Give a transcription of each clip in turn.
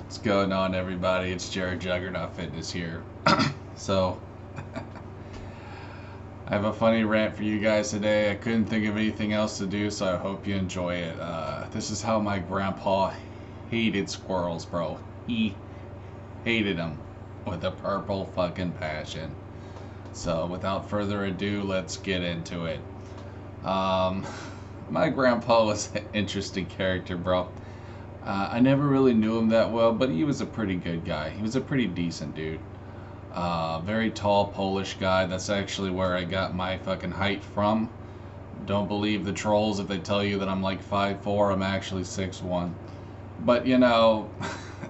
What's going on, everybody? It's Jared Juggernaut Fitness here. So, I have a funny rant for you guys today. I couldn't think of anything else to do, so I hope you enjoy it. This is how my grandpa hated squirrels, bro. He hated them with a purple fucking passion. So, without further ado, let's get into it. Um, my grandpa was an interesting character, bro. I never really knew him that well, but he was a pretty good guy. He was a pretty decent dude. Very tall Polish guy. That's actually where I got my fucking height from. Don't believe the trolls if they tell you that I'm like 5'4". I'm actually 6'1". But you know,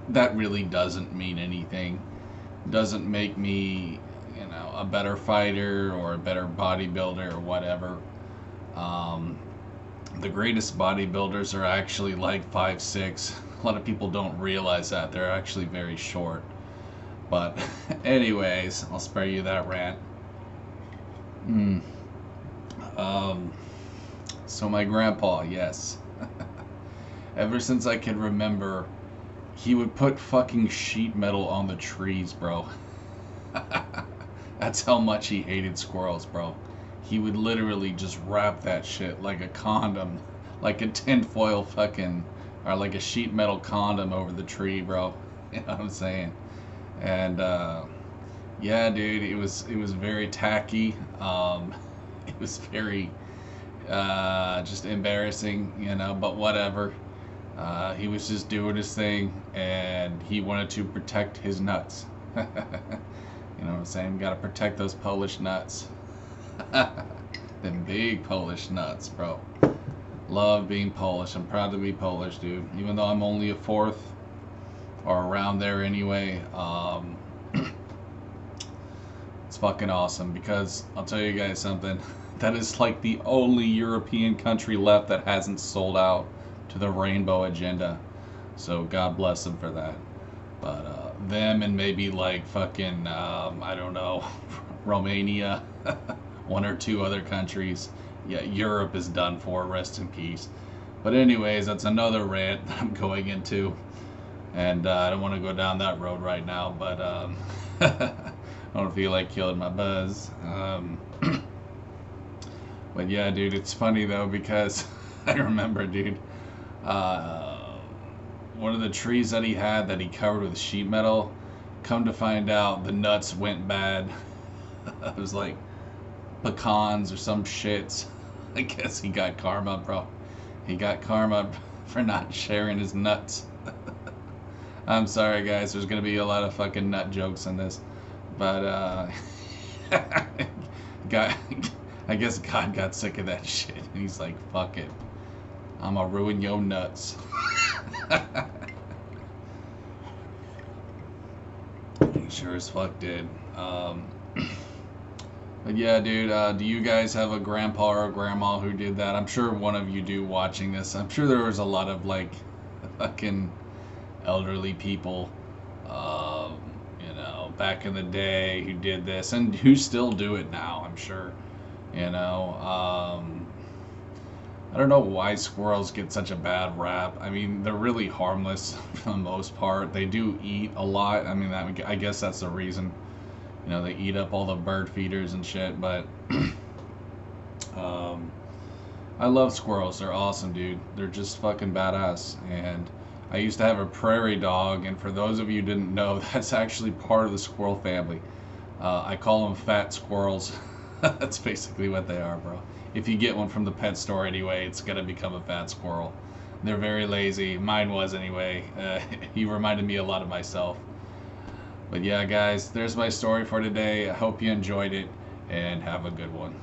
that really doesn't mean anything. Doesn't make me, a better fighter or a better bodybuilder or whatever. Um, the greatest bodybuilders are actually like 5'6". A lot of people don't realize that. They're actually very short. But anyways, I'll spare you that rant. Mm. Um, so my grandpa, yes. Ever since I can remember, he would put fucking sheet metal on the trees, bro. That's how much he hated squirrels, bro. He would literally just wrap that shit like a condom, like a tinfoil fucking, or like a sheet metal condom over the tree, bro. You know what I'm saying? And yeah, dude, it was very tacky. It was very just embarrassing, but whatever. He was just doing his thing, and he wanted to protect his nuts. You know what I'm saying? Got to protect those Polish nuts. Them big Polish nuts, bro. Love being Polish. I'm proud to be Polish, dude. Even though I'm only a fourth, or around there anyway. It's fucking awesome because I'll tell you guys something. That is like the only European country left that hasn't sold out to the rainbow agenda. So God bless them for that. But them and maybe like fucking I don't know, Romania, one or two other countries. Yeah, Europe is done for. Rest in peace. But anyways, that's another rant that I'm going into, and I don't want to go down that road right now. But I don't feel like killing my buzz. But yeah, dude, it's funny though because I remember, dude. One of the trees that he had that he covered with sheet metal, come to find out the nuts went bad. It was like pecans or some shit. I guess he got karma, bro. He got karma for not sharing his nuts. I'm sorry, guys. There's gonna be a lot of fucking nut jokes in this, but God, I guess God got sick of that shit, and he's like, "Fuck it, I'ma ruin your nuts." He sure as fuck did. But yeah, dude, do you guys have a grandpa or a grandma who did that? I'm sure one of you do watching this. I'm sure there was a lot of like fucking elderly people, back in the day who did this and who still do it now, I'm sure. You know, I don't know why squirrels get such a bad rap. I mean, they're really harmless for the most part. They do eat a lot. I mean, I guess that's the reason. They eat up all the bird feeders and shit. But I love squirrels. They're awesome, dude. They're just fucking badass. And I used to have a prairie dog. And for those of you who didn't know, that's actually part of the squirrel family. I call them fat squirrels. That's basically what they are, bro. If you get one from the pet store anyway, it's gonna become a fat squirrel. They're very lazy. Mine was anyway. He reminded me a lot of myself. But yeah, guys, there's my story for today. I hope you enjoyed it, and have a good one.